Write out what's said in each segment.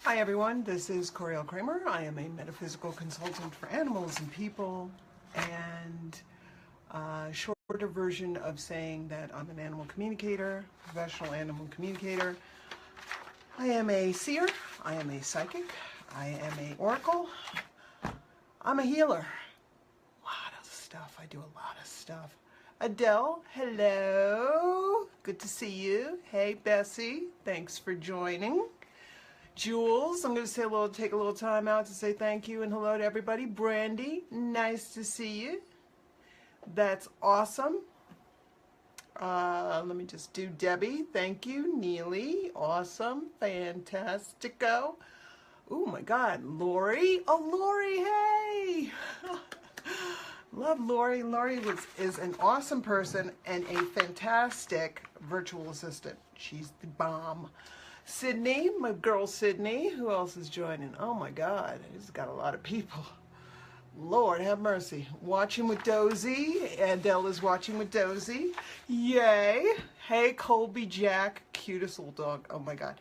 Hi everyone, this is Coriel Kramer. I am a metaphysical consultant for animals and people, and a shorter version of saying that I'm an animal communicator, professional animal communicator. I am a seer, I am a psychic, I am a oracle, I'm a healer. A lot of stuff, I do a lot of stuff. Adele, hello, good to see you. Hey Bessie, thanks for joining. Jules, I'm going to take a little time out to say thank you and hello to everybody. Brandy, nice to see you. That's awesome. Let me just do Debbie. Thank you. Neely, awesome. Fantastico. Oh my God, Lori. Oh, Lori, hey. Love Lori. Lori is an awesome person and a fantastic virtual assistant. She's the bomb. Sydney, my girl Sydney. Who else is joining? Oh my God, he's got a lot of people. Lord have mercy. Watching with Dozy. Adele is watching with Dozy. Yay. Hey, Colby Jack, cutest little dog. Oh my God.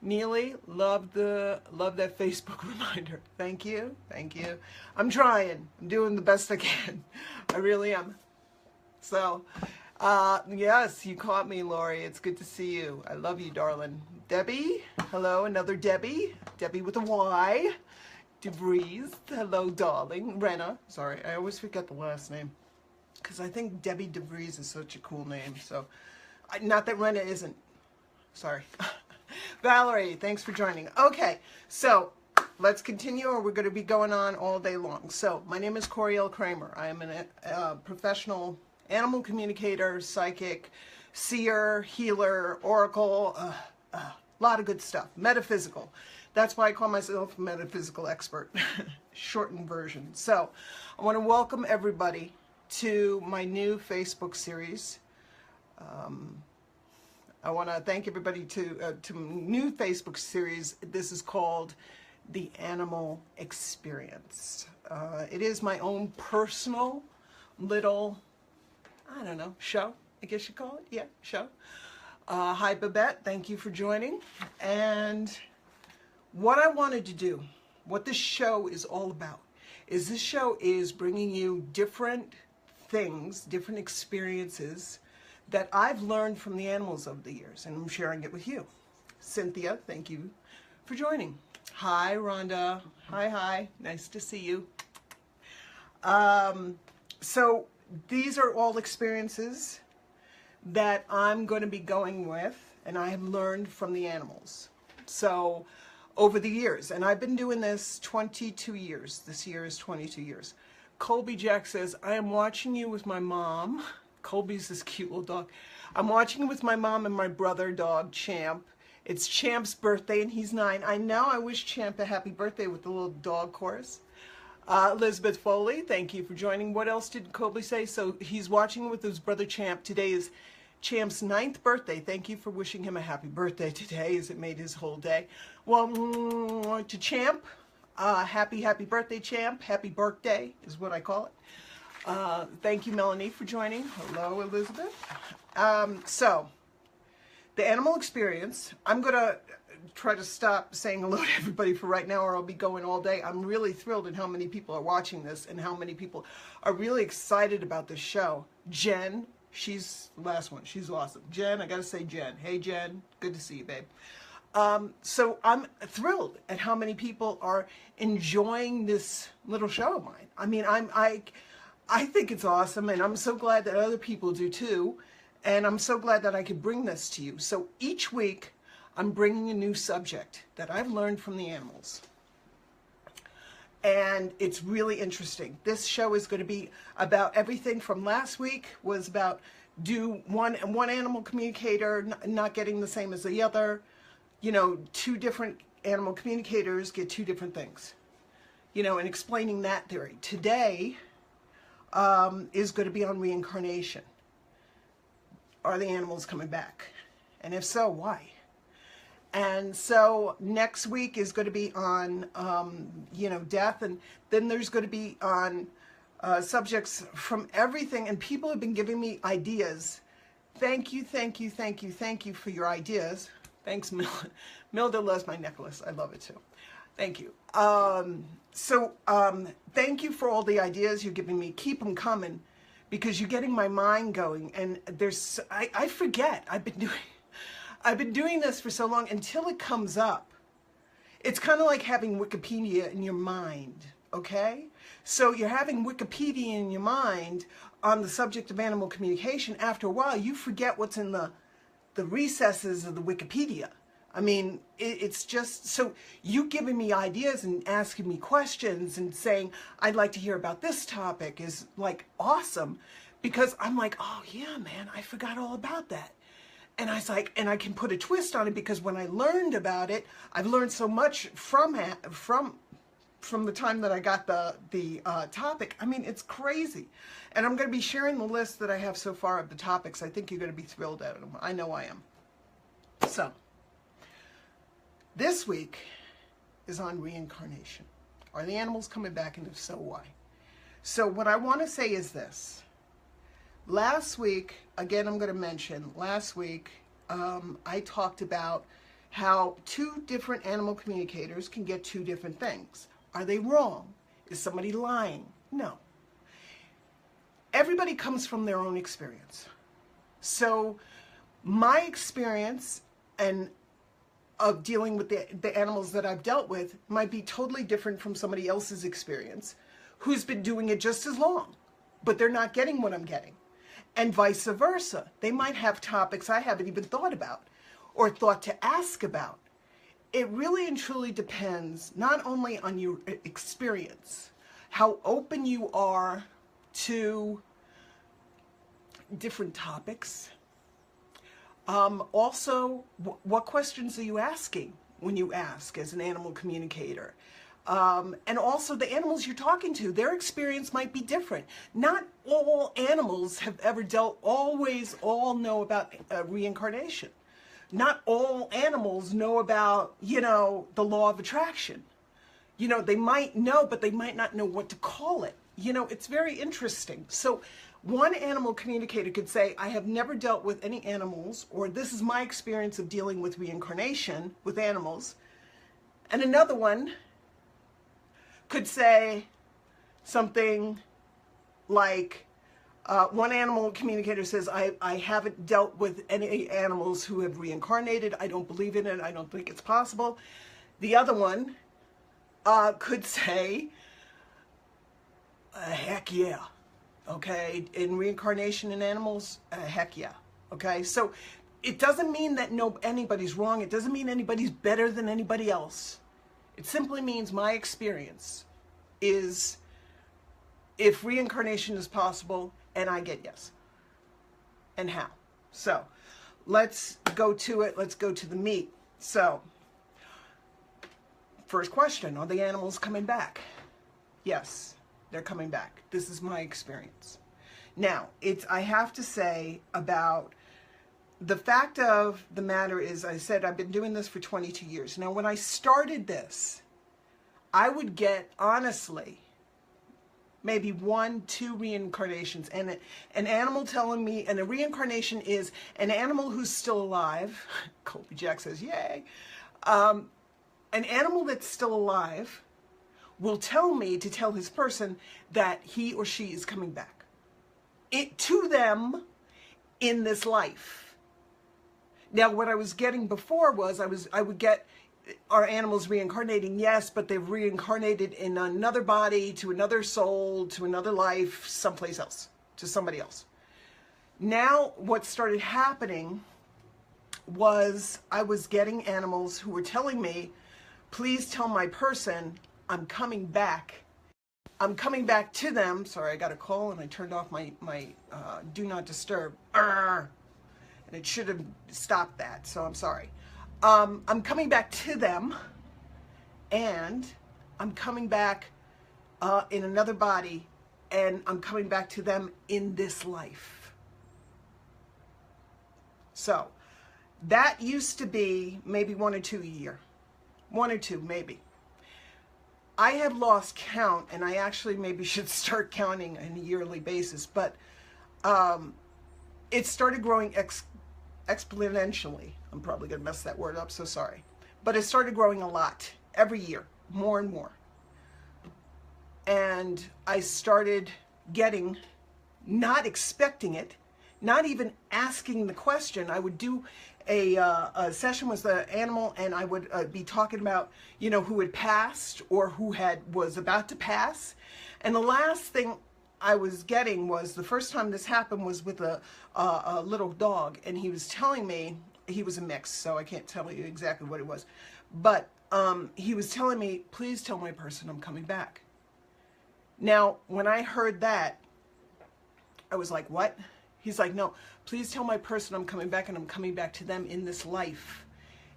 Neely, love that Facebook reminder. Thank you. Thank you. I'm trying. I'm doing the best I can. I really am. So, yes, you caught me, Lori. It's good to see you. I love you, darling. Debbie, hello, another Debbie. Debbie with a Y. DeVries, hello, darling. Renna, sorry, I always forget the last name because I think Debbie DeVries is such a cool name. So, not that Renna isn't. Sorry. Valerie, thanks for joining. Okay, so let's continue, or we're going to be going on all day long. So, my name is Coriel Kramer. I am a professional animal communicator, psychic, seer, healer, oracle, a lot of good stuff. Metaphysical. That's why I call myself a metaphysical expert. Shortened version. So, I want to welcome everybody to my new Facebook series. I want to thank everybody to new Facebook series. This is called The Animal Experience. It is my own personal little, I don't know, show, I guess you call it. Yeah, show. Hi, Babette. Thank you for joining. And what I wanted to do, what this show is all about, is this show is bringing you different things, different experiences that I've learned from the animals over the years, and I'm sharing it with you. Cynthia, thank you for joining. Hi, Rhonda. Hi. Nice to see you. So these are all experiences that I'm going to be going with, and I have learned from the animals. So over the years, and I've been doing this 22 years. This year is 22 years. Colby Jack says, I am watching you with my mom. Colby's this cute little dog. I'm watching with my mom and my brother dog, Champ. It's Champ's birthday and he's 9. I know, I wish Champ a happy birthday with the little dog chorus. Elizabeth Foley, thank you for joining. What else did Colby say? So he's watching with his brother Champ. Today is Champ's 9th birthday. Thank you for wishing him a happy birthday today, as it made his whole day. Well, to Champ, happy birthday, Champ. Happy birthday is what I call it. Thank you, Melanie, for joining. Hello, Elizabeth. So, the animal experience, I'm going to try to stop saying hello to everybody for right now, or I'll be going all day. I'm really thrilled at how many people are watching this and how many people are really excited about this show. Jen, she's the last one. She's awesome. Jen, I got to say Jen. Hey, Jen. Good to see you, babe. So I'm thrilled at how many people are enjoying this little show of mine. I mean, I think it's awesome, and I'm so glad that other people do too, and I'm so glad that I could bring this to you. So each week, I'm bringing a new subject that I've learned from the animals, and it's really interesting. This show is going to be about everything from last week was about one animal communicator not getting the same as the other, you know, 2 different animal communicators get 2 different things, you know, and explaining that theory. Today is going to be on reincarnation. Are the animals coming back? And if so, why? And so next week is going to be on, you know, death. And then there's going to be on subjects from everything. And people have been giving me ideas. Thank you for your ideas. Thanks, Milda. Milda loves my necklace. I love it too. Thank you. Thank you for all the ideas you're giving me. Keep them coming, because you're getting my mind going. And I forget. I've been doing this for so long until it comes up. It's kind of like having Wikipedia in your mind, okay? So you're having Wikipedia in your mind on the subject of animal communication. After a while, you forget what's in the recesses of the Wikipedia. I mean, it's just, so you giving me ideas and asking me questions and saying, I'd like to hear about this topic is like awesome, because I'm like, oh yeah, man, I forgot all about that. And I was like, and I can put a twist on it, because when I learned about it, I've learned so much from the time that I got the topic. I mean, it's crazy. And I'm going to be sharing the list that I have so far of the topics. I think you're going to be thrilled at them. I know I am. So, this week is on reincarnation. Are the animals coming back, and if so, why? So what I want to say is this. Last week, again, I'm going to mention, last week I talked about how two different animal communicators can get two different things. Are they wrong? Is somebody lying? No. Everybody comes from their own experience. So my experience and of dealing with the animals that I've dealt with might be totally different from somebody else's experience who's been doing it just as long, but they're not getting what I'm getting. And vice versa. They might have topics I haven't even thought about or thought to ask about. It really and truly depends not only on your experience, how open you are to different topics. Also, what questions are you asking when you ask as an animal communicator? And also the animals you're talking to, their experience might be different. Not all animals have ever always all know about reincarnation. Not all animals know about, the law of attraction. They might know, but they might not know what to call it. It's very interesting. So one animal communicator could say, I have never dealt with any animals, or this is my experience of dealing with reincarnation with animals. And another one could say something like, one animal communicator says, I haven't dealt with any animals who have reincarnated. I don't believe in it. I don't think it's possible. The other one could say, heck yeah. Okay, in reincarnation in animals, heck yeah. Okay, so it doesn't mean that anybody's wrong. It doesn't mean anybody's better than anybody else. It simply means my experience is if reincarnation is possible, and I get yes. And how? So let's go to it. Let's go to the meat. So first question, are the animals coming back? Yes, they're coming back. This is my experience. Now, I have to say about the fact of the matter is, I said I've been doing this for 22 years. Now, when I started this, I would get, honestly, maybe 1-2 reincarnations. And an animal telling me, and a reincarnation is an animal who's still alive. Colby Jack says, yay. An animal that's still alive will tell me to tell his person that he or she is coming back. To them in this life. Now, what I was getting before was I would get, are animals reincarnating? Yes, but they've reincarnated in another body, to another soul, to another life, someplace else, to somebody else. Now, what started happening was I was getting animals who were telling me, please tell my person I'm coming back. I'm coming back to them. Sorry, I got a call and I turned off my do not disturb. And it should have stopped that, so I'm sorry. I'm coming back to them, and I'm coming back in another body, and I'm coming back to them in this life. So that used to be maybe 1 or 2 a year. 1 or 2, maybe. I have lost count, and I actually maybe should start counting on a yearly basis, but it started growing exponentially. I'm probably going to mess that word up, so sorry. But it started growing a lot every year, more and more. And I started getting, not expecting it, not even asking the question. I would do a session with the animal, and I would be talking about, you know, who had passed or who was about to pass. And the last thing I was getting was, the first time this happened was with a little dog, and he was telling me, he was a mix, so I can't tell you exactly what it was, but he was telling me, please tell my person I'm coming back. Now, when I heard that, I was like, what? He's like, no, please tell my person I'm coming back, and I'm coming back to them in this life.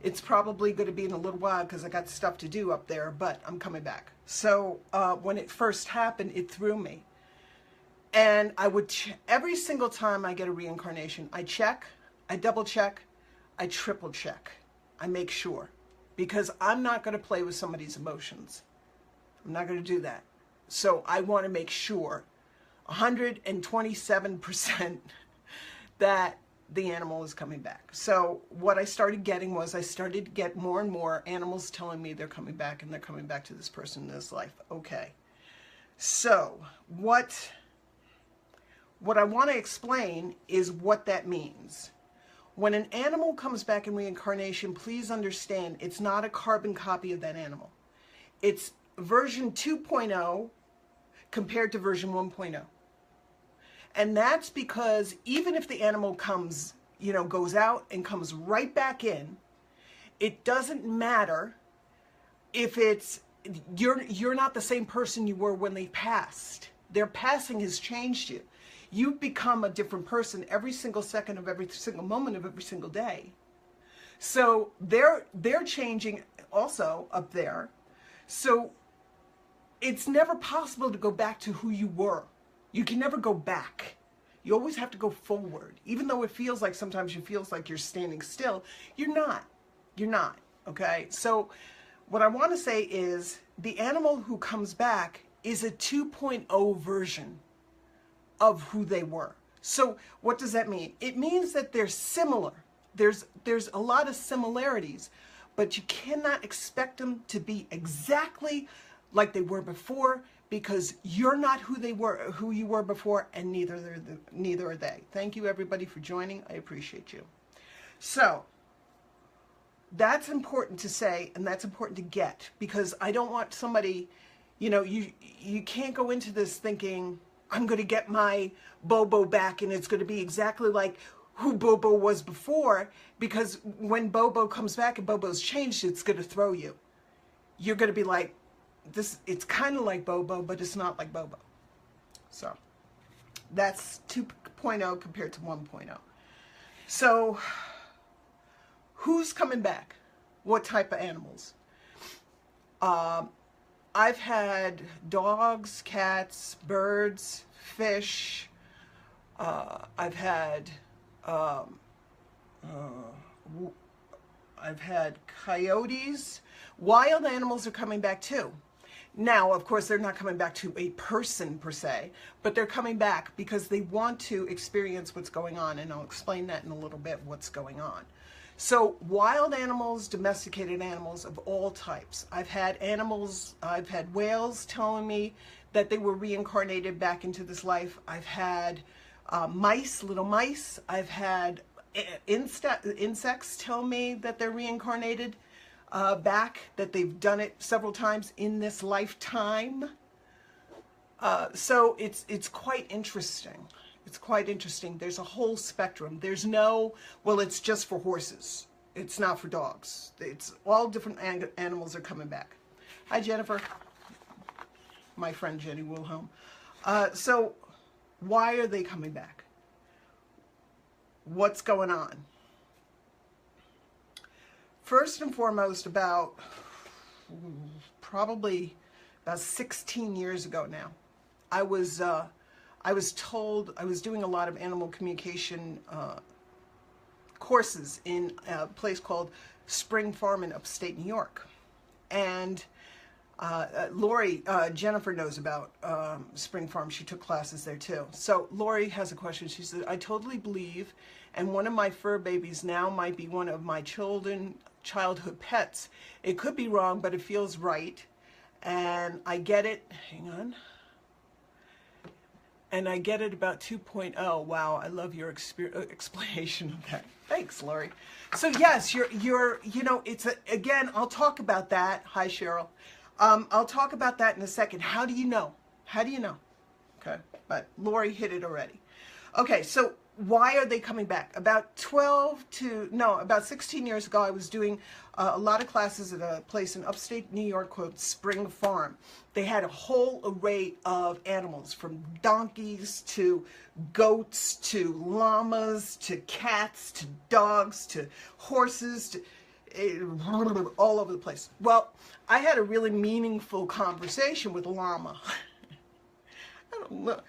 It's probably going to be in a little while because I got stuff to do up there, but I'm coming back. So when it first happened, it threw me. And I would, every single time I get a reincarnation, I check, I double check, I triple check. I make sure. Because I'm not going to play with somebody's emotions. I'm not going to do that. So I want to make sure 127% that the animal is coming back. So what I started getting was, I started to get more and more animals telling me they're coming back, and they're coming back to this person in this life. Okay. So what I want to explain is what that means. When an animal comes back in reincarnation, please understand it's not a carbon copy of that animal. It's version 2.0 compared to version 1.0. And that's because even if the animal comes, you know, goes out and comes right back in, it doesn't matter if it's, you're not the same person you were when they passed. Their passing has changed you. You've become a different person every single second of every single moment of every single day. So they're changing also up there. So it's never possible to go back to who you were. You can never go back. You always have to go forward. Even though it feels like, sometimes you feel like you're standing still, you're not. You're not, okay? So what I want to say is, the animal who comes back is a 2.0 version of who they were. So what does that mean? It means that they're similar. There's a lot of similarities, but you cannot expect them to be exactly like they were before, because you're not who you were before, and neither are they. Thank you everybody for joining. I appreciate you. So that's important to say, and that's important to get, because I don't want somebody, you know, you can't go into this thinking, I'm going to get my Bobo back and it's going to be exactly like who Bobo was before, because when Bobo comes back and Bobo's changed, it's going to throw you. You're going to be like, this, it's kind of like Bobo, but it's not like Bobo. So that's 2.0 compared to 1.0. So who's coming back? What type of animals? I've had dogs, cats, birds, fish. I've had coyotes. Wild animals are coming back too. Now, of course, they're not coming back to a person per se, but they're coming back because they want to experience what's going on, and I'll explain that in a little bit, what's going on. So wild animals, domesticated animals of all types. I've had whales telling me that they were reincarnated back into this life. I've had mice, little mice. I've had insects tell me that they're reincarnated back, that they've done it several times in this lifetime. So it's quite interesting. It's quite interesting. There's a whole spectrum. There's no, well, it's just for horses. It's not for dogs. It's all different animals are coming back. Hi, Jennifer. My friend Jenny Wilhelm. So why are they coming back? What's going on? First and foremost, probably about 16 years ago now, I was told, I was doing a lot of animal communication courses in a place called Spring Farm in upstate New York. And Lori, Jennifer knows about Spring Farm. She took classes there too. So Lori has a question. She said, I totally believe, and one of my fur babies now might be one of my childhood pets. It could be wrong, but it feels right. And I get it. Hang on. And I get it about 2.0. Wow, I love your explanation of that. Thanks, Lori. So yes, you know, it's again, I'll talk about that. Hi, Cheryl. I'll talk about that in a second. How do you know? How do you know? Okay, but Lori hit it already. Okay, so why are they coming back? About 16 years ago, I was doing a lot of classes at a place in upstate New York called Spring Farm. They had a whole array of animals, from donkeys to goats to llamas to cats to dogs to horses to all over the place. Well, I had a really meaningful conversation with a llama. I don't know.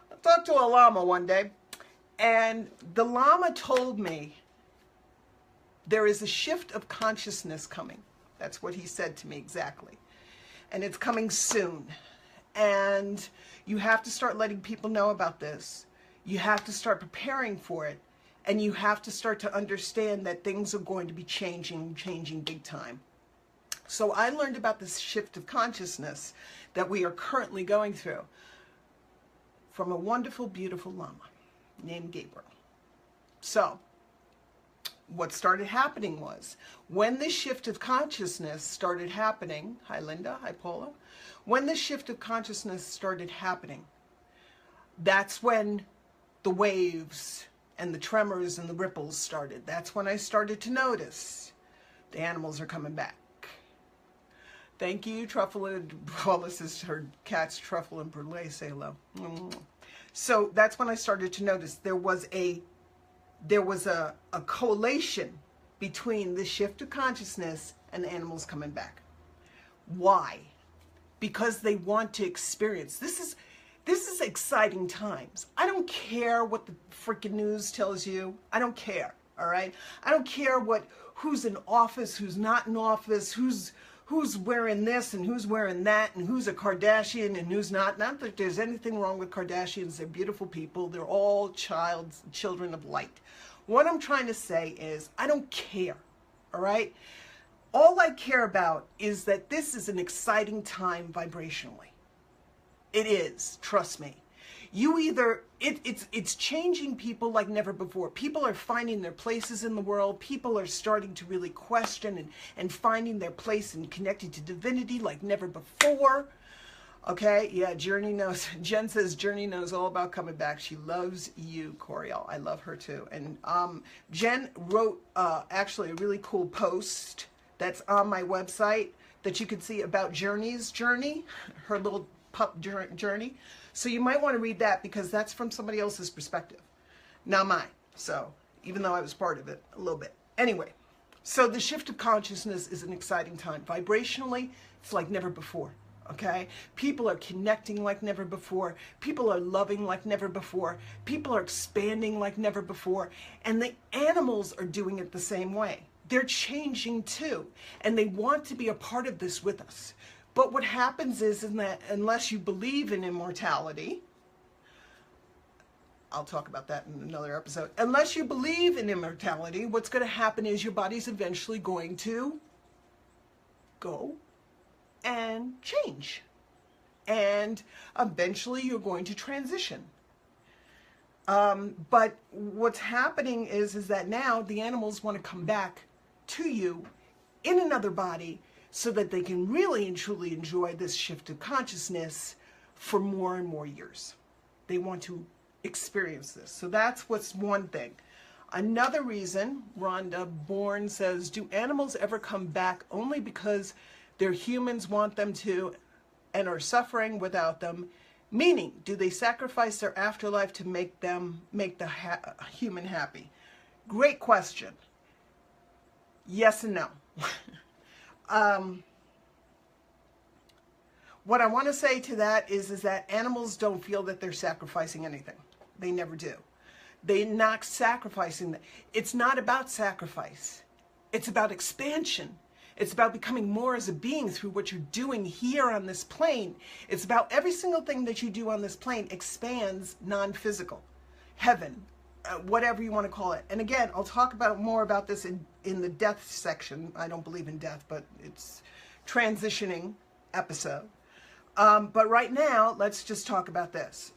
I talked to a llama one day, and the llama told me there is a shift of consciousness coming. That's what he said to me exactly. And it's coming soon. And you have to start letting people know about this. You have to start preparing for it. And you have to start to understand that things are going to be changing big time. So I learned about this shift of consciousness that we are currently going through from a wonderful, beautiful llama named Gabriel. So what started happening was, when this shift of consciousness started happening, hi Linda, hi Paula, when the shift of consciousness started happening, that's when the waves and the tremors and the ripples started. That's when I started to notice the animals are coming back. Thank you, Truffle and Paula says her cats Truffle and Brûlée say hello. So that's when I started to notice there was a correlation between the shift of consciousness and the animals coming back. Why? Because they want to experience. This is exciting times. I don't care what the freaking news tells you. I don't care, all right? I don't care who's in office, who's not in office, who's wearing this and who's wearing that, and who's a Kardashian and who's not. Not that there's anything wrong with Kardashians. They're beautiful people. They're all children of light. What I'm trying to say is, I don't care, all right? All I care about is that this is an exciting time vibrationally. It is, trust me. It's changing people like never before. People are finding their places in the world. People are starting to really question and finding their place and connecting to divinity like never before. Okay, yeah, Journey knows. Jen says Journey knows all about coming back. She loves you, Coriel. I love her too. And Jen wrote actually a really cool post that's on my website that you can see about Journey's journey, her little pup journey. So you might want to read that, because that's from somebody else's perspective, not mine. So even though I was part of it a little bit. Anyway, so the shift of consciousness is an exciting time. Vibrationally, it's like never before. Okay? People are connecting like never before. People are loving like never before. People are expanding like never before. And the animals are doing it the same way. They're changing too. And they want to be a part of this with us. But what happens is that unless you believe in immortality, I'll talk about that in another episode. Unless you believe in immortality, what's going to happen is your body's eventually going to go and change. And eventually you're going to transition. But what's happening is that now the animals want to come back to you in another body, so that they can really and truly enjoy this shift of consciousness for more and more years. They want to experience this. So that's what's one thing. Another reason, Rhonda Bourne says, do animals ever come back only because their humans want them to and are suffering without them? Meaning, do they sacrifice their afterlife to make the human happy? Great question. Yes and no. What I want to say to that is that animals don't feel that they're sacrificing anything. They never do. They're not sacrificing. It's not about sacrifice. It's about expansion. It's about becoming more as a being through what you're doing here on this plane. It's about every single thing that you do on this plane expands non-physical, heaven, whatever you want to call it. And again, I'll talk about more about this in the death section. I don't believe in death, but it's transitioning episode. But right now, let's just talk about this.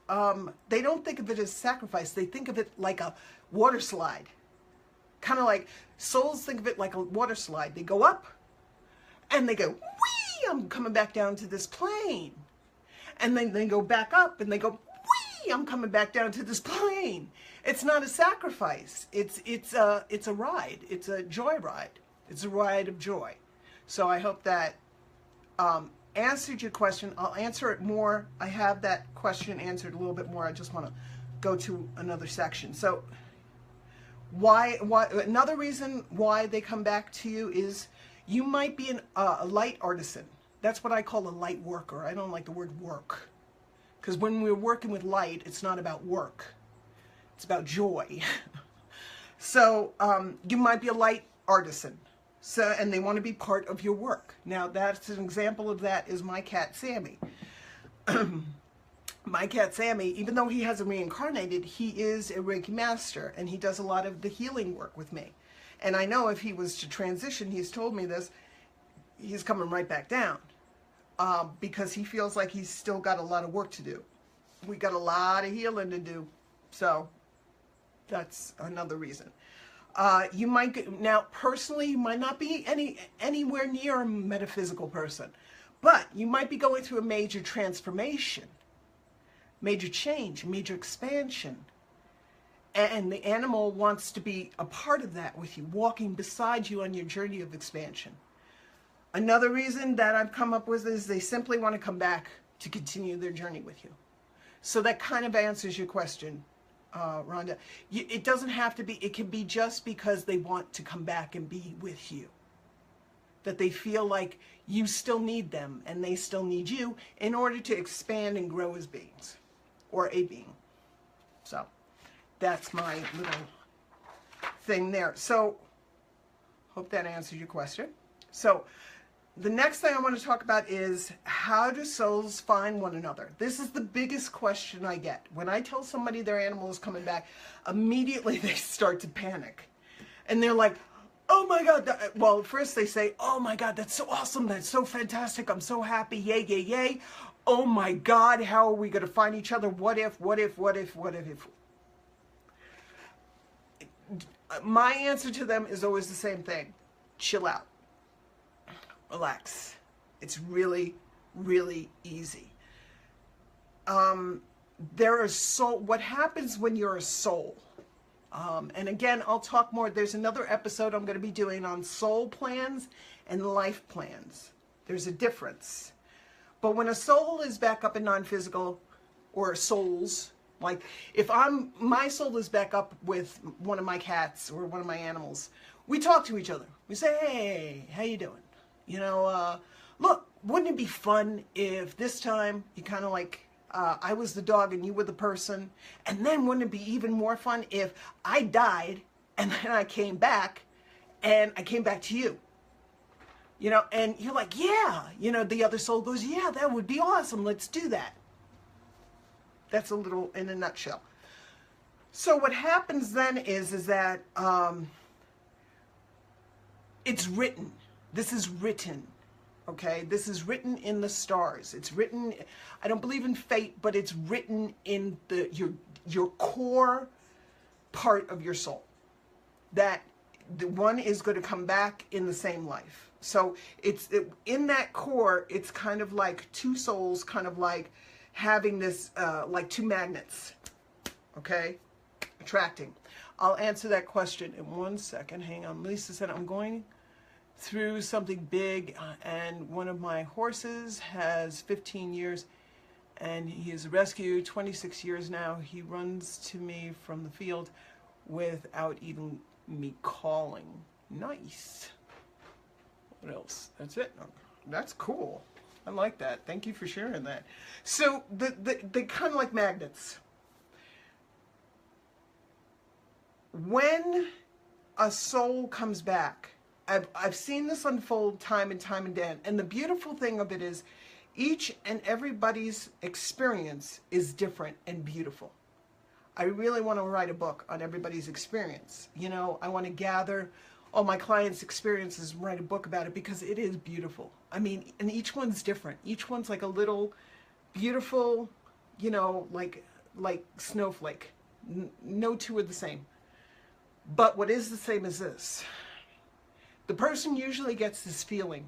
They don't think of it as sacrifice. They think of it like a water slide. Kind of like souls think of it like a water slide. They go up and they go, whee, I'm coming back down to this plane. And then they go back up and they go, whee, I'm coming back down to this plane. It's not a sacrifice. It's a ride. It's a joy ride. It's a ride of joy. So I hope that answered your question. I'll answer it more. I have that question answered a little bit more. I just want to go to another section. So why another reason why they come back to you is you might be a light artisan. That's what I call a light worker. I don't like the word work, because when we're working with light, it's not about work. It's about joy. So you might be a light artisan. So, and they want to be part of your work. Now, that's an example of that is my cat, Sammy. My cat, Sammy, even though he hasn't reincarnated, he is a Reiki master, and he does a lot of the healing work with me. And I know if he was to transition, he's told me this, he's coming right back down because he feels like he's still got a lot of work to do. We got a lot of healing to do. So that's another reason. You might get, now personally, you might not be anywhere near a metaphysical person, but you might be going through a major transformation, major change, major expansion. And the animal wants to be a part of that with you, walking beside you on your journey of expansion. Another reason that I've come up with is they simply want to come back to continue their journey with you. So that kind of answers your question, Rhonda. It doesn't have to be, it can be just because they want to come back and be with you. That they feel like you still need them and they still need you in order to expand and grow as beings, or a being. So that's my little thing there. So hope that answers your question. So the next thing I want to talk about is, how do souls find one another? This is the biggest question I get. When I tell somebody their animal is coming back, immediately they start to panic. And they're like, oh my God. Well, first they say, oh my God, that's so awesome. That's so fantastic. I'm so happy. Yay, yay, yay. Oh my God, how are we going to find each other? What if? My answer to them is always the same thing. Chill out. Relax. It's really, really easy. What happens when you're a soul? And again, I'll talk more. There's another episode I'm going to be doing on soul plans and life plans. There's a difference. But when a soul is back up in non-physical, or souls, like if my soul is back up with one of my cats or one of my animals, we talk to each other. We say, hey, how you doing? You know, look, wouldn't it be fun if this time you kind of like, I was the dog and you were the person? And then wouldn't it be even more fun if I died and then I came back and I came back to you? You know, and you're like, yeah. You know, the other soul goes, yeah, that would be awesome. Let's do that. That's a little in a nutshell. So what happens then is that it's written. This is written, okay? This is written in the stars. It's written, I don't believe in fate, but it's written in your core part of your soul. That the one is going to come back in the same life. So in that core, it's kind of like two souls, kind of like having this, like two magnets, okay? Attracting. I'll answer that question in 1 second. Hang on. Lisa said, I'm going through something big, and one of my horses has 15 years and he is a rescue, 26 years now. He runs to me from the field without even me calling. Nice. What else? That's it. That's cool. I like that. Thank you for sharing that. So they kind of like magnets. When a soul comes back I've seen this unfold time and time again. And the beautiful thing of it is each and everybody's experience is different and beautiful. I really want to write a book on everybody's experience. You know, I want to gather all my clients' experiences and write a book about it because it is beautiful. I mean, and each one's different. Each one's like a little beautiful, you know, like snowflake. No two are the same. But what is the same is this. The person usually gets this feeling,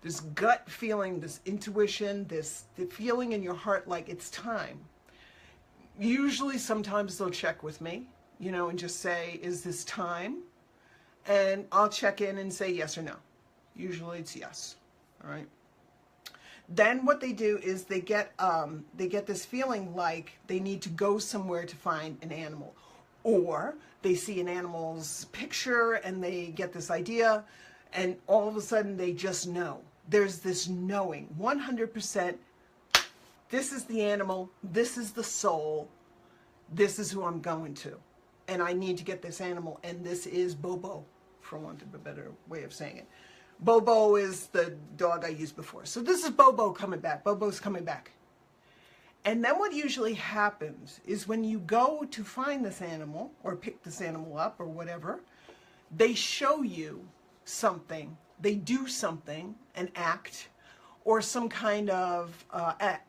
this gut feeling, this intuition, the feeling in your heart like it's time. Usually, sometimes they'll check with me, you know, and just say, is this time? And I'll check in and say yes or no. Usually it's yes, all right? Then what they do is they get this feeling like they need to go somewhere to find an animal. Or they see an animal's picture and they get this idea and all of a sudden they just know. There's this knowing, 100%, this is the animal, this is the soul, this is who I'm going to. And I need to get this animal, and this is Bobo, for want of a better way of saying it. Bobo is the dog I used before. So this is Bobo coming back. Bobo's coming back. And then what usually happens is when you go to find this animal or pick this animal up or whatever, they show you something. They do something, an act, or some kind of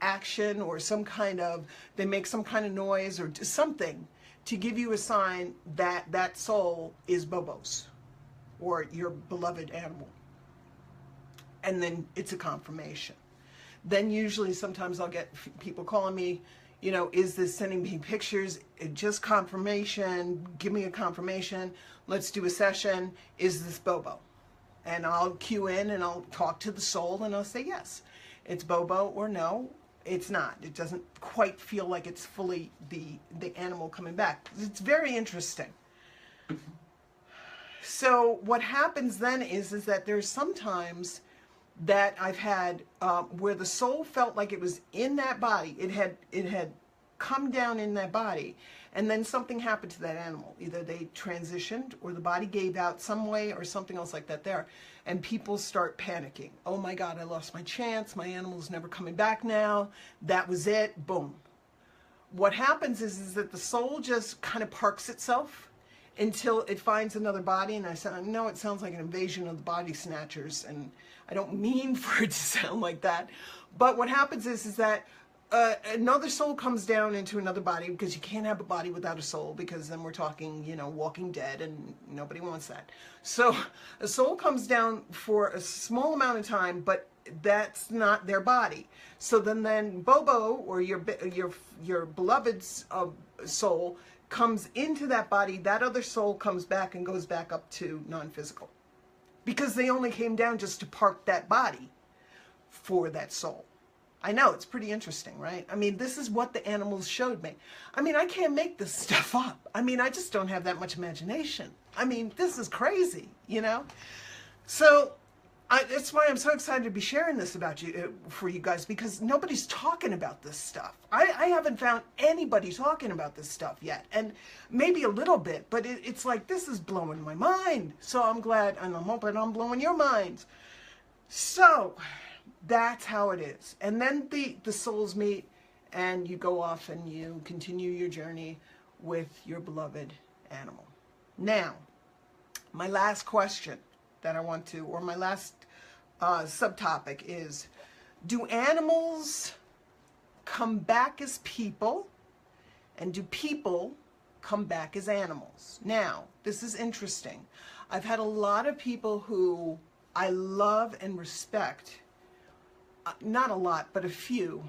action, or some kind of, they make some kind of noise or something to give you a sign that that soul is Bobo's or your beloved animal. And then it's a confirmation. Then usually sometimes I'll get people calling me, you know, is this sending me pictures? Just confirmation, give me a confirmation. Let's do a session. Is this Bobo? And I'll cue in and I'll talk to the soul and I'll say, yes, it's Bobo, or no, it's not. It doesn't quite feel like it's fully the animal coming back. It's very interesting. So what happens then is that there's sometimes that I've had where the soul felt like it was in that body. It had come down in that body, and then something happened to that animal. Either they transitioned or the body gave out some way or something else like that there. And people start panicking. Oh my God, I lost my chance. My animal's never coming back now. That was it. Boom. What happens is that the soul just kind of parks itself until it finds another body. And I said, I know it sounds like an invasion of the body snatchers, and I don't mean for it to sound like that. But what happens is that another soul comes down into another body, because you can't have a body without a soul, because then we're talking, you know, Walking Dead, and nobody wants that. So a soul comes down for a small amount of time, but that's not their body. So then Bobo, or your beloved's soul, comes into that body. That other soul comes back and goes back up to non-physical, because they only came down just to park that body for that soul. I know, it's pretty interesting, right? I mean, this is what the animals showed me. I mean, I can't make this stuff up. I mean, I just don't have that much imagination. I mean, this is crazy, you know? So that's why I'm so excited to be sharing this about you, for you guys, because nobody's talking about this stuff. I haven't found anybody talking about this stuff yet, and maybe a little bit, but it's like, this is blowing my mind. So I'm glad, and I'm hoping I'm blowing your minds. So that's how it is. And then the souls meet, and you go off and you continue your journey with your beloved animal. Now, my last question that I want to, or my last subtopic is, do animals come back as people, and do people come back as animals? Now, this is interesting. I've had a lot of people who I love and respect. Not a lot, but a few.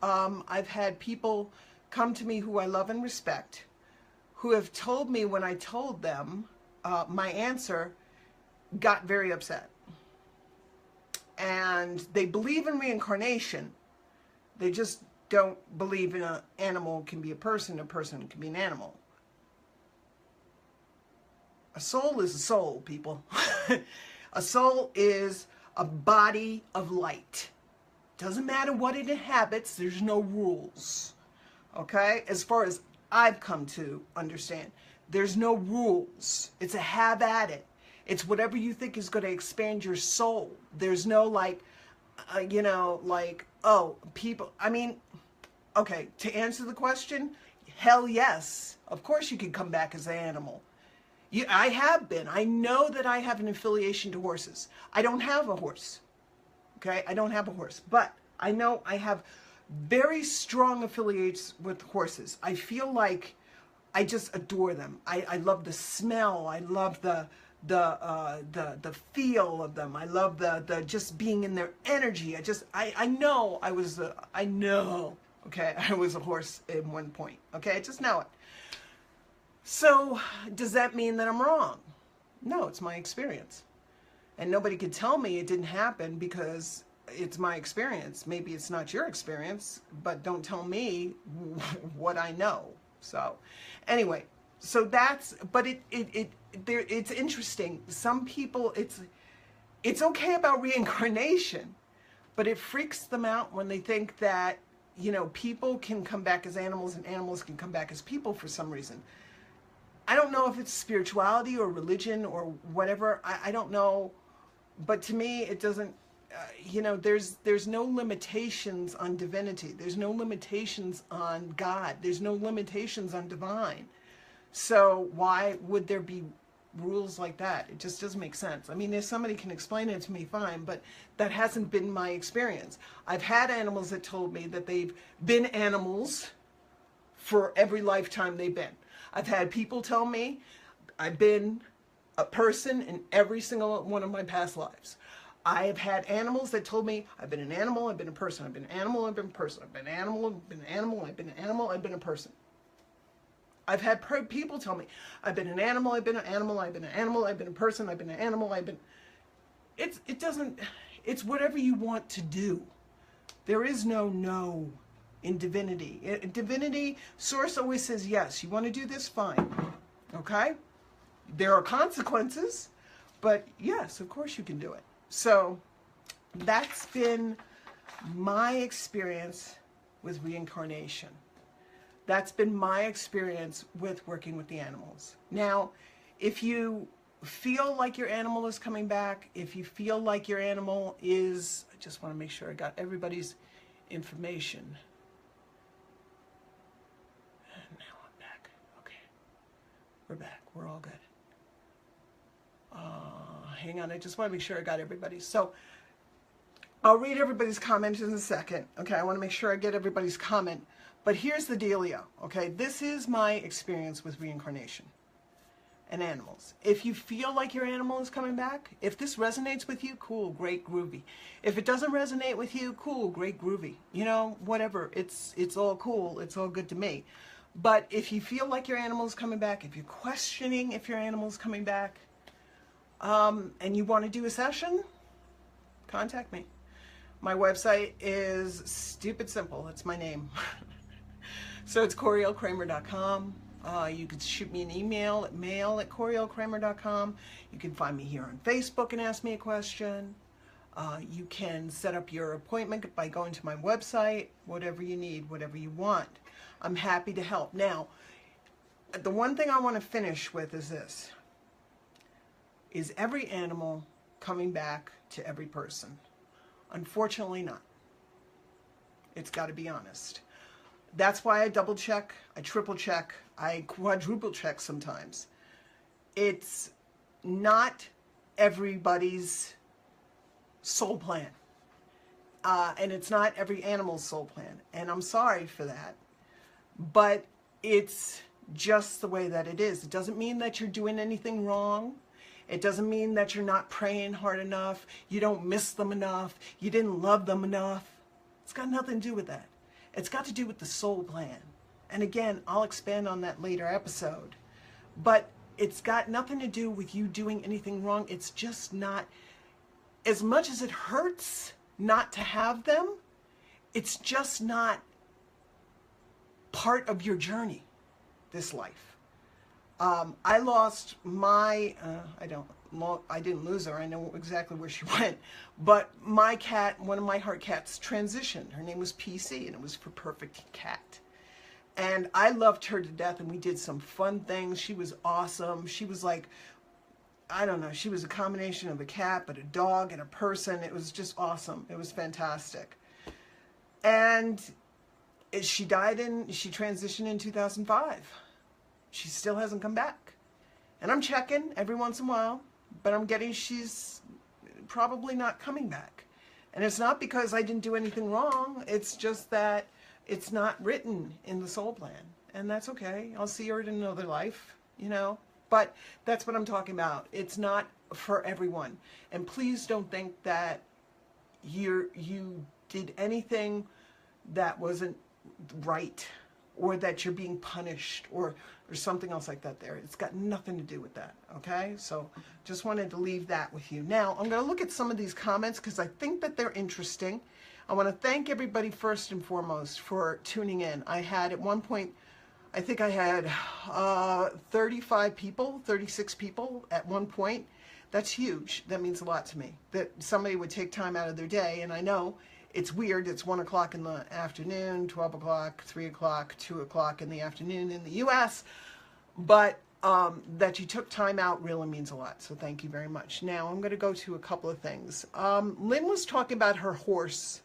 I've had people come to me who I love and respect, who have told me, when I told them my answer, got very upset. And they believe in reincarnation. They just don't believe in an animal can be a person can be an animal. A soul is a soul, people. A soul is a body of light. Doesn't matter what it inhabits, there's no rules. Okay? As far as I've come to understand, there's no rules. It's a have at it. It's whatever you think is going to expand your soul. There's no like, you know, like, oh, people, I mean, okay, to answer the question, hell yes. Of course you can come back as an animal. I have been. I know that I have an affiliation to horses. I don't have a horse. Okay, I don't have a horse. But I know I have very strong affiliates with horses. I feel like I just adore them. I love the smell. I love the feel of them. I love the just being in their energy. I know I was okay, I was a horse at one point. Okay, I just know it. So does that mean that I'm wrong? No, it's my experience. And nobody could tell me it didn't happen because it's my experience. Maybe it's not your experience, but don't tell me what I know. So anyway, so that's, but it's interesting. Some people, it's okay about reincarnation, but it freaks them out when they think that, you know, people can come back as animals and animals can come back as people for some reason. I don't know if it's spirituality or religion or whatever. I don't know. But to me, it doesn't, you know, there's no limitations on divinity. There's no limitations on God. There's no limitations on divine. So why would there be rules like that? It just doesn't make sense. I mean, if somebody can explain it to me, fine, but that hasn't been my experience. I've had animals that told me that they've been animals for every lifetime they've been. I've had people tell me I've been a person in every single one of my past lives. I have had animals that told me I've been an animal, I've been a person, I've been an animal, I've been a person, I've been an animal, I've been an animal, I've been an animal, I've been a person. I've had people tell me I've been an animal, I've been an animal, I've been an animal, I've been a person, I've been an animal, I've been... It's whatever you want to do. There is no in divinity. In divinity, Source always says yes. You want to do this? Fine. Okay? There are consequences, but yes, of course you can do it. So that's been my experience with reincarnation. That's been my experience with working with the animals. Now, if you feel like your animal is coming back, if you feel like your animal is, I just want to make sure I got everybody's information. And now I'm back. Okay. We're back. We're all good. Hang on. I just want to make sure I got everybody. So I'll read everybody's comment in a second. Okay. I want to make sure I get everybody's comment. But here's the dealio. Okay. This is my experience with reincarnation and animals. If you feel like your animal is coming back, if this resonates with you, cool, great, groovy. If it doesn't resonate with you, cool, great, groovy. You know, whatever. It's all cool. It's all good to me. But if you feel like your animal is coming back, if you're questioning if your animal is coming back, and you want to do a session, contact me. My website is stupid simple. It's my name. So it's CorielKramer.com. You can shoot me an email at mail@CorielKramer.com. You can find me here on Facebook and ask me a question. You can set up your appointment by going to my website, whatever you need, whatever you want. I'm happy to help. Now, the one thing I want to finish with is this. Is every animal coming back to every person? Unfortunately not. It's got to be honest. That's why I double check, I triple check, I quadruple check sometimes. It's not everybody's soul plan. And it's not every animal's soul plan. And I'm sorry for that. But it's just the way that it is. It doesn't mean that you're doing anything wrong. It doesn't mean that you're not praying hard enough. You don't miss them enough. You didn't love them enough. It's got nothing to do with that. It's got to do with the soul plan. And again, I'll expand on that later episode. But it's got nothing to do with you doing anything wrong. It's just not, as much as it hurts not to have them, it's just not part of your journey, this life. I lost my, I didn't lose her. I know exactly where she went. But my cat, one of my heart cats, transitioned. Her name was PC, and it was for Perfect Cat. And I loved her to death, and we did some fun things. She was awesome. She was like, I don't know, she was a combination of a cat, but a dog and a person. It was just awesome. It was fantastic. And she transitioned in 2005. She still hasn't come back. And I'm checking every once in a while, but I'm getting she's probably not coming back. And it's not because I didn't do anything wrong. It's just that it's not written in the soul plan. And that's okay. I'll see her in another life, you know. But that's what I'm talking about. It's not for everyone. And please don't think that you did anything that wasn't right, or that you're being punished, or something else like that there. It's got nothing to do with that, okay? So just wanted to leave that with you. Now, I'm going to look at some of these comments because I think that they're interesting. I want to thank everybody first and foremost for tuning in. I had at one point, I think I had 35 people, 36 people at one point. That's huge. That means a lot to me, that somebody would take time out of their day. And I know it's weird. It's 1 o'clock in the afternoon, 12 o'clock, 3 o'clock, 2 o'clock in the afternoon in the U.S. But that you took time out really means a lot. So thank you very much. Now I'm going to go to a couple of things. Lynn was talking about her horse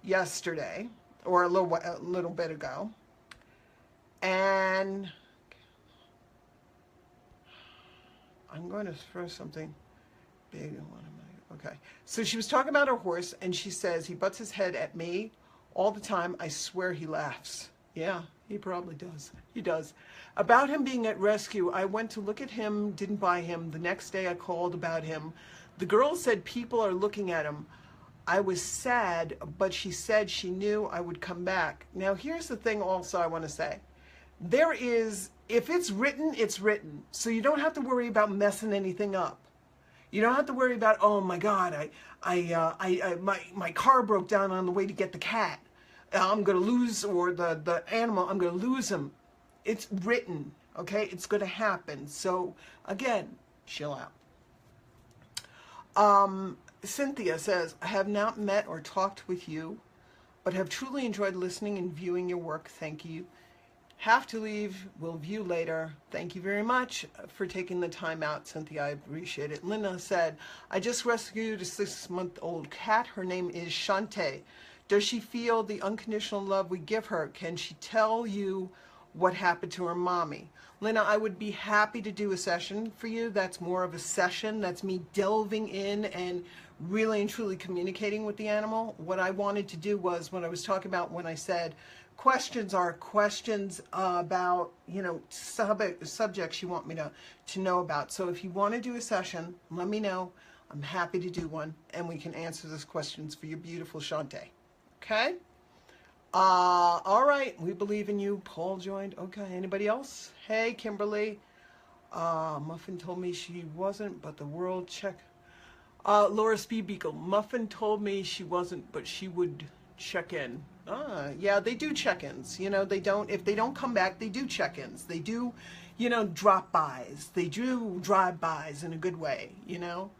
yesterday, or a little bit ago. And I'm going to throw something big. Okay. So she was talking about her horse, and she says, he butts his head at me all the time. I swear he laughs. Yeah, he probably does. He does. About him being at rescue, I went to look at him, didn't buy him. The next day I called about him. The girl said people are looking at him. I was sad, but she said she knew I would come back. Now, here's the thing also I want to say. There is, if it's written, it's written. So you don't have to worry about messing anything up. You don't have to worry about, oh my God, my car broke down on the way to get the cat. I'm going to lose, or the animal, I'm going to lose him. It's written, okay? It's going to happen. So again, chill out. Cynthia says, I have not met or talked with you, but have truly enjoyed listening and viewing your work. Thank you. Have to leave. We'll view later. Thank you very much for taking the time out, Cynthia. I appreciate it. Linda said, I just rescued a 6-month-old cat. Her name is Shantae. Does she feel the unconditional love we give her? Can she tell you what happened to her mommy? Linda, I would be happy to do a session for you. That's more of a session. That's me delving in and really and truly communicating with the animal. What I wanted to do was, what I was talking about when I said questions are questions about, you know, subjects you want me to know about. So if you want to do a session, let me know. I'm happy to do one, and we can answer those questions for your beautiful Shantae. Okay? All right. We believe in you. Paul joined. Okay. Anybody else? Hey, Kimberly. Muffin told me she wasn't, but the world check. Laura Speedbeagle. Muffin told me she wasn't, but she would check in. Yeah, they do check-ins. You know, they don't, if they don't come back, they do check-ins. They do, you know, drop-bys. They do drive-bys in a good way, you know.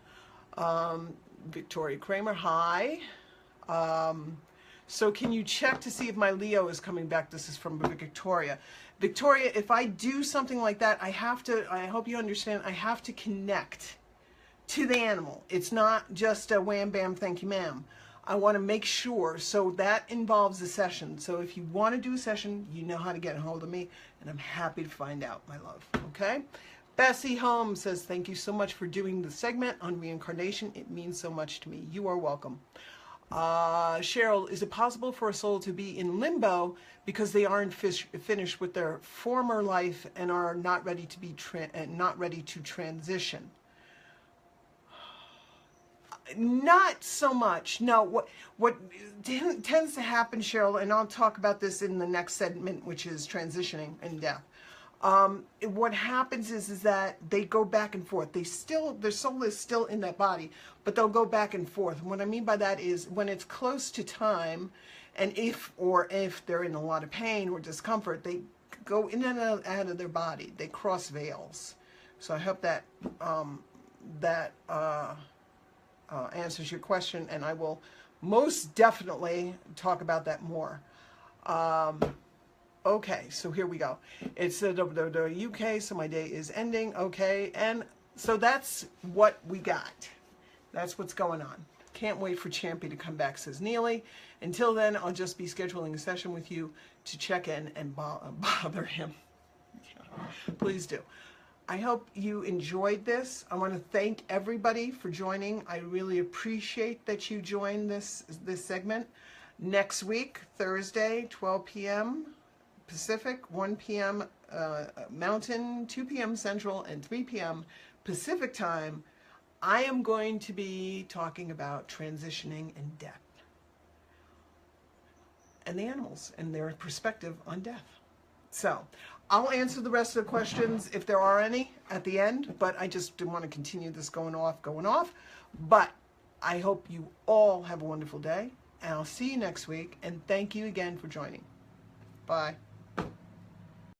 Victoria Kramer, hi. So can you check to see if my Leo is coming back? This is from Victoria. Victoria, if I do something like that, I have to, I hope you understand, I have to connect to the animal. It's not just a wham, bam, thank you, ma'am. I want to make sure, so that involves a session. So if you want to do a session, you know how to get a hold of me, and I'm happy to find out, my love, okay? Bessie Holmes says, thank you so much for doing the segment on reincarnation. It means so much to me. You are welcome. Cheryl, is it possible for a soul to be in limbo because they aren't finished with their former life and are not ready to be transition? Not so much. No, what tends to happen, Cheryl, and I'll talk about this in the next segment, which is transitioning and death. What happens is that they go back and forth. Their soul is still in that body, but they'll go back and forth. And what I mean by that is when it's close to time, and if they're in a lot of pain or discomfort, they go in and out of their body. They cross veils. So I hope that answers your question, and I will most definitely talk about that more. Okay, so here we go. It's the UK, so my day is ending. Okay, and So that's what we got. That's what's going on. Can't wait for Champy to come back, says Neely. Until then, I'll just be scheduling a session with you to check in and bother him. Please do. I hope you enjoyed this. I want to thank everybody for joining. I really appreciate that you joined this segment. Next week, Thursday, 12 p.m. Pacific, 1 p.m. Mountain, 2 p.m. Central, and 3 p.m. Pacific time, I am going to be talking about transitioning and death and the animals and their perspective on death. So I'll answer the rest of the questions if there are any at the end, but I just didn't want to continue this going off. But I hope you all have a wonderful day, and I'll see you next week, and thank you again for joining. Bye.